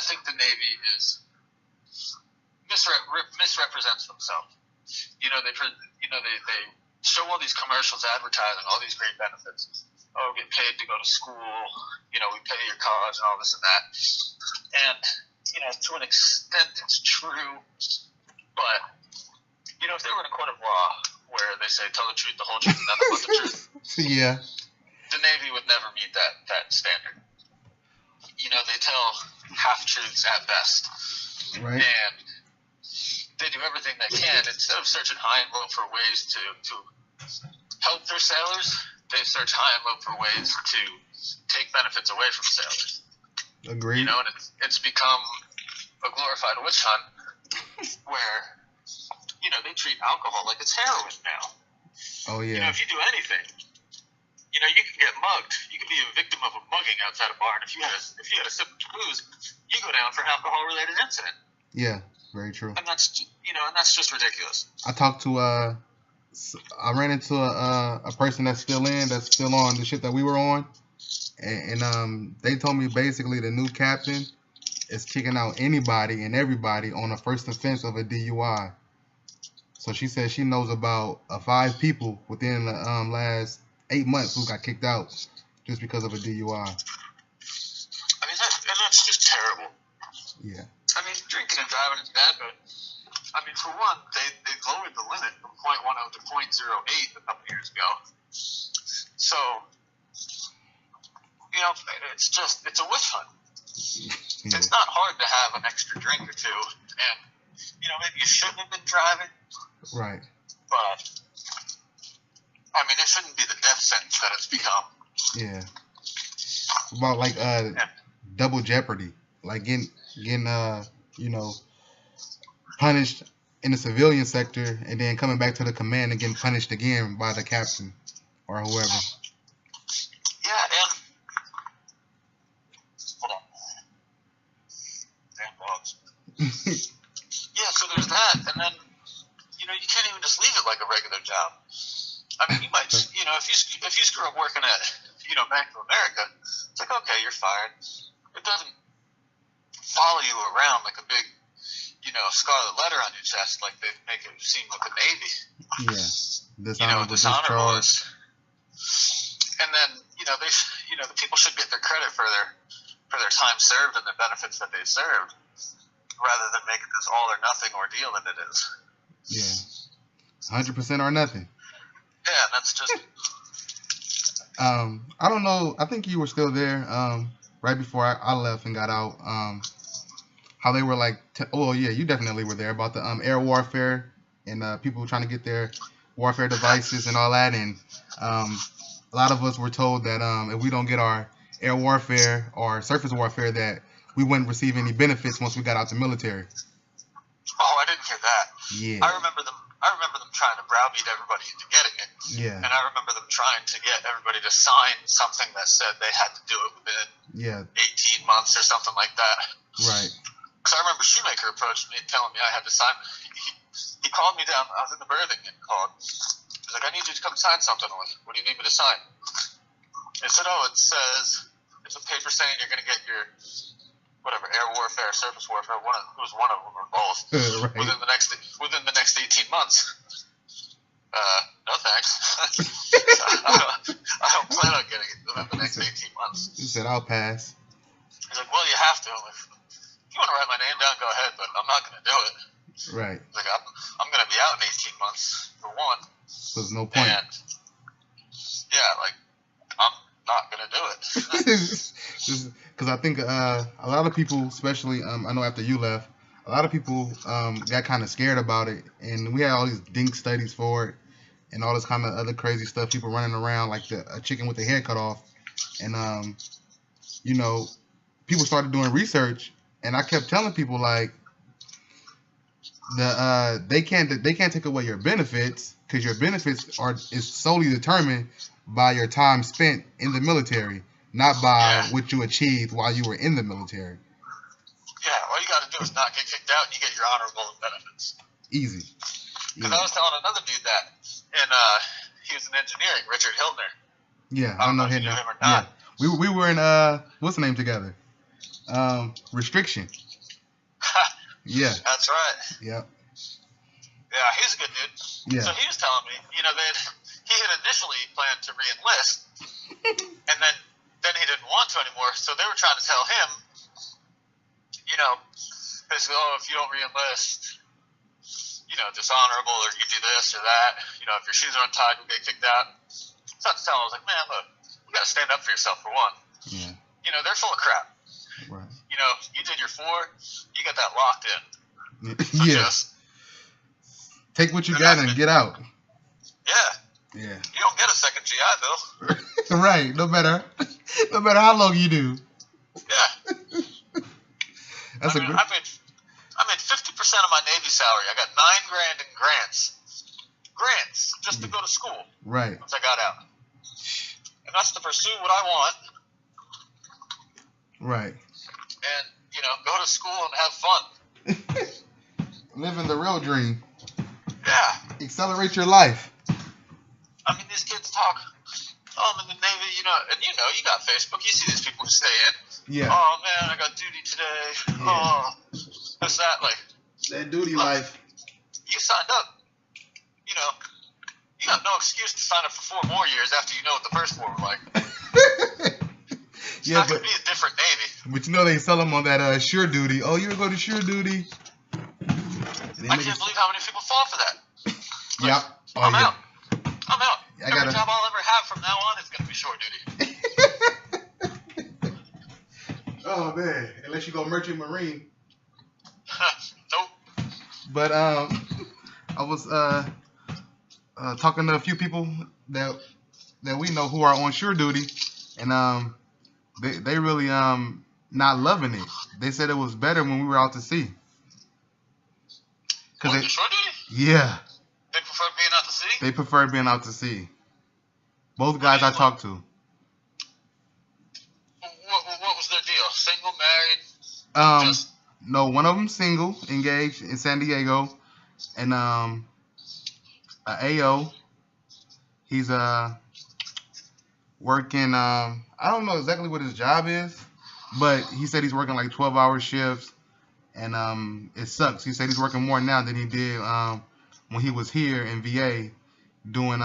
think the Navy is misrepresents themselves. They show all these commercials advertising all these great benefits. Oh, get paid to go to school. We pay your college and all this and that. And to an extent, it's true. But if they were in a court of law where they say tell the truth, the whole truth, and nothing but the truth, yeah, the Navy would never meet that standard. They tell half truths at best, right? And they do everything they can instead of searching high and low for ways to help their sailors. They search high and low for ways to take benefits away from sailors. Agreed. And it's become a glorified witch hunt where they treat alcohol like it's heroin now. Oh yeah. If you do anything, you can get mugged. You can be a victim of a mugging outside a bar, and if you had a sip of booze, you go down for an alcohol-related incident. Yeah, very true. And that's just ridiculous. I ran into a person that's still on the ship that we were on, and they told me basically the new captain is kicking out anybody and everybody on a first offense of a DUI. So she said she knows about 5 people within the last 8 months who got kicked out just because of a DUI. That's just terrible. Yeah. Drinking and driving is bad, but for one, they lowered the limit from 0.10 to 0.08 a couple years ago. So, it's a witch hunt. Yeah. It's not hard to have an extra drink or two, and maybe you shouldn't have been driving. Right. But it shouldn't be the death sentence that it's become. Yeah. About double jeopardy, like getting punished in the civilian sector and then coming back to the command and getting punished again by the captain or whoever. Yeah, and hold on. Damn dogs. Yeah, so there's that, and then you can't even just leave it like a regular job. You might, if you screw up working at Bank of America, it's like, okay, you're fired. It doesn't follow you around like a big scarlet letter on your chest like they make it seem with the Navy. Yeah, dishonorable discharge. And then the people should get their credit for their time served and the benefits that they served, rather than making this all or nothing ordeal that it is. Yeah, 100% or nothing. Yeah, that's just. I don't know. I think you were still there right before I left and got out. How they were like, yeah, you definitely were there about the air warfare and people trying to get their warfare devices and all that. And a lot of us were told that if we don't get our air warfare or surface warfare, that we wouldn't receive any benefits once we got out the military. Oh, I didn't hear that. Yeah. I remember them trying to browbeat everybody into getting it. Yeah. And I remember them trying to get everybody to sign something that said they had to do it within 18 months or something like that. Right. Because I remember Shoemaker approached me telling me I had to sign. He called me down. I was in the berthing and called. He was like, I need you to come sign something. I'm like, what do you need me to sign? I said, it says, it's a paper saying you're going to get your, whatever, air warfare, surface warfare, it was one of them or both, right. within the next 18 months. No thanks. I don't plan on getting it within the next 18 months. He said, I'll pass. He's like, well, you have to. If you want to write my name down, go ahead, but I'm not going to do it. Right. Like, I'm going to be out in 18 months, for one. So there's no point. And, yeah, like, I'm not going to do it. Because I think a lot of people, especially, I know after you left, a lot of people got kind of scared about it. And we had all these dink studies for it and all this kind of other crazy stuff. People running around like a chicken with their head cut off. And, people started doing research. And I kept telling people, like, they can't take away your benefits, because your benefits is solely determined by your time spent in the military, not by what you achieved while you were in the military. Yeah, all you got to do is not get kicked out, and you get your honorable benefits. Easy. Because I was telling another dude that, and he was in engineering, Richard Hiltner. Yeah, I don't know if you knew him or not. Yeah, we were in what's the name together? Restriction. Yeah. That's right. Yep. Yeah, he's a good dude. Yeah. So he was telling me, he had initially planned to re-enlist, and then he didn't want to anymore. So they were trying to tell him, they said, oh, if you don't re-enlist, dishonorable, or you do this or that. If your shoes are untied, you'll get kicked out. So I was telling him, I was like, man, look, you got to stand up for yourself for one. Yeah. They're full of crap. Right. You did your 4, you got that locked in. So Yeah. Take what you got and get out. Yeah. Yeah. You don't get a second GI Bill. Right. No matter how long you do. Yeah. That's I made 50% of my Navy salary. I got $9,000 in grants just to go to school. Right. Once I got out, and that's to pursue what I want. Right. And go to school and have fun. Living the real dream. Yeah. Accelerate your life. I mean, these kids talk. Oh, I'm in the Navy, and you got Facebook. You see these people who stay in. Yeah. Oh man, I got duty today. Yeah. Oh, this that that duty life. You signed up. You have no excuse to sign up for 4 more years after you know what the first 4 were like. It's not gonna be a different Navy. But they sell them on that sure duty. Oh, you go to sure duty. I can't believe how many people fall for that. Yeah. Oh, I'm yeah. out. Every job I'll ever have from now on is gonna be short duty. Oh man, unless you go merchant marine. Nope. But I was talking to a few people that we know who are on shore duty, and they really not loving it. They said it was better when we were out to sea. Shore duty? Yeah. They prefer being out to sea? They prefer being out to sea. Both guys I talked to. What was their deal? Single, married? No, one of them single, engaged in San Diego, and AO. He's working. I don't know exactly what his job is, but he said he's working like 12-hour shifts, and it sucks. He said he's working more now than he did when he was here in VA, doing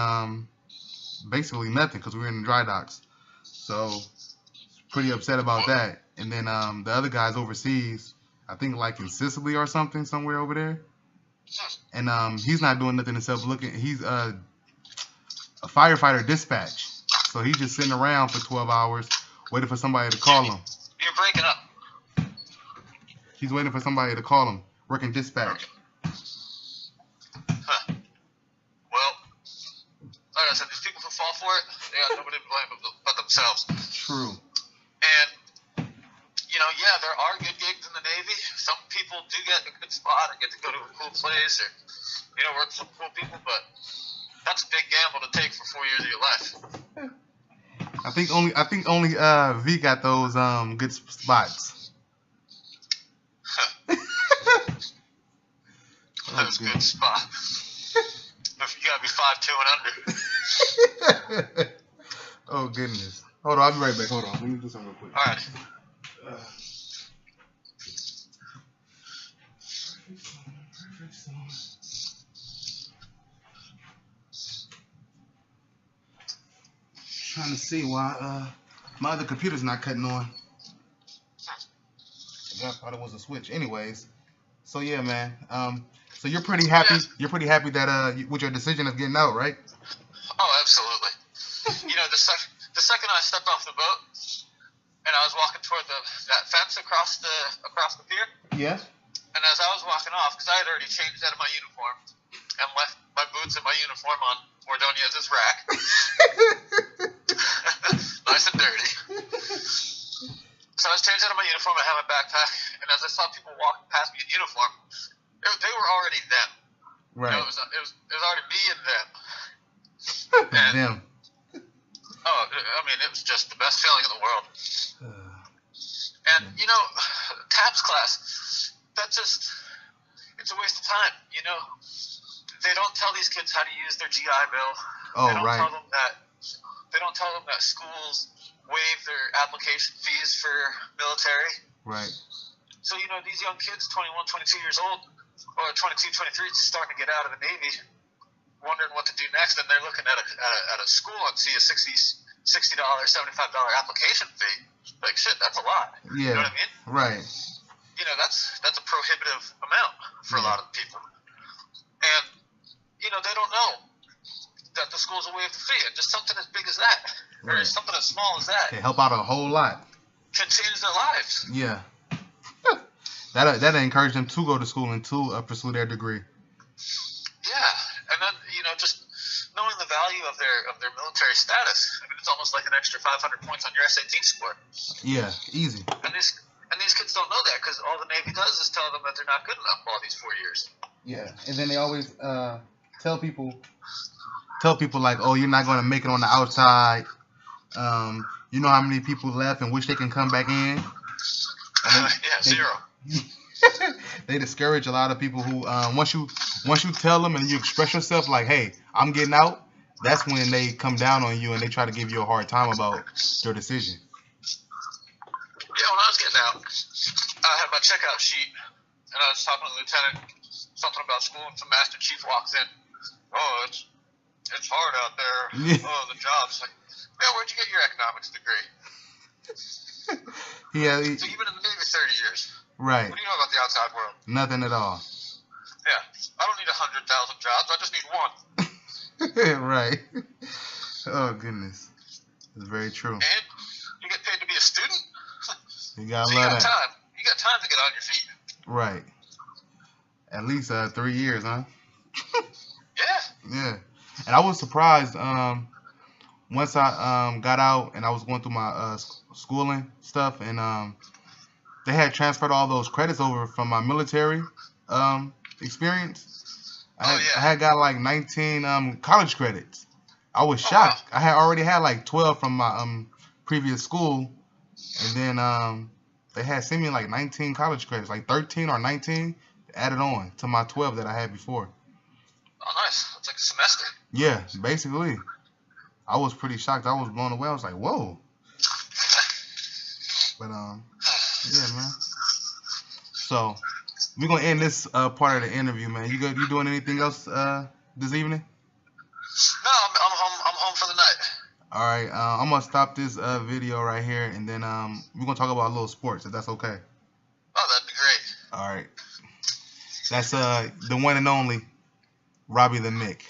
basically nothing because we were in the dry docks. So pretty upset about that. And then the other guy's overseas, I think like in Sicily or something, somewhere over there. And he's not doing nothing except looking. He's a firefighter dispatch. So he's just sitting around for 12 hours waiting for somebody to call him. You're breaking up. He's waiting for somebody to call him, working dispatch. Huh. Well, like I said, these people who fall for it, they got nobody to blame but themselves. True. And, there are good gigs in the Navy. Some people do get a good spot and get to go to a cool place or, work with some cool people, but that's a big gamble to take for 4 years of your life. I think only V got those good spots. Those good spots. If you gotta be 5'2" and under. Oh goodness. Hold on, I'll be right back. Hold on. Let me do something real quick. Alright. Trying to see why my other computer's not cutting on. I thought it was a switch. Anyways, so yeah, man. So you're pretty happy. Yeah. You're pretty happy that with your decision of getting out, right? Oh, absolutely. The second I stepped off the boat and I was walking toward that fence across the pier. Yeah. And as I was walking off, because I had already changed out of my uniform and left my boots and my uniform on Ordonez's rack, nice and dirty. So I was changing out of my uniform. I had my backpack, and as I saw people walking past me in uniform, they were already them. Right. It was already me and them. And them. Oh, I mean, it was just the best feeling in the world. And TAPS class, it's a waste of time. They don't tell these kids how to use their GI Bill. Oh, they don't right. They don't tell them that schools waive their application fees for military. Right. So, you know, these young kids, 21, 22 years old, or 22, 23, starting to get out of the Navy, wondering what to do next, and they're looking at a school and see a $60, $75 application fee. Like, shit, that's a lot. Yeah. You know what I mean? Right. You know, that's a prohibitive amount for a lot of people. And, you know, they don't know that the school's a waive the fee, and just something as big as that, or something as small as that, can help out a whole lot. can change their lives. Yeah. That encourage them to go to school and to pursue their degree. Yeah, and then, you know, just knowing the value of their military status. I mean, it's almost like an extra 500 points on your SAT score. Yeah, easy. And these kids don't know that, because all the Navy does is tell them that they're not good enough all these 4 years. Yeah, and then they always tell people like, oh, you're not going to make it on the outside. You know how many people left and wish they can come back in? Yeah, zero. They discourage a lot of people who once you tell them and you express yourself like, hey, I'm getting out, that's when they come down on you and they try to give you a hard time about your decision. Yeah, when I was getting out, I had my checkout sheet, and I was talking to the lieutenant, something about school, and some master chief walks in. Oh, it's hard out there. Yeah. Oh, the jobs. Like, man, where'd you get your economics degree? Yeah. So you've been in the Navy 30 years. Right. What do you know about the outside world? Nothing at all. Yeah, I don't need 100,000 jobs. I just need one. Right. Oh, goodness. It's very true. And you get paid to be a student. You gotta So love you got that. time. You got time to get on your feet. Right. At least 3 years, huh? Yeah. Yeah. And I was surprised once I got out and I was going through my schooling stuff, and they had transferred all those credits over from my military experience. I had got like 19 college credits. I was shocked. Wow. I had already had like 12 from my previous school, and then they had sent me like 19 college credits, like 13 or 19 added on to my 12 that I had before. Oh, nice. It's like a semester. Yeah, basically. I was pretty shocked. I was blown away. I was like, whoa. But yeah, man. So we're gonna end this part of the interview, man. You doing anything else this evening? No, I'm home. I'm home for the night. All right. I'm gonna stop this video right here, and then we're gonna talk about a little sports, if that's okay. Oh, that'd be great. All right. That's the one and only Robbie the Mick.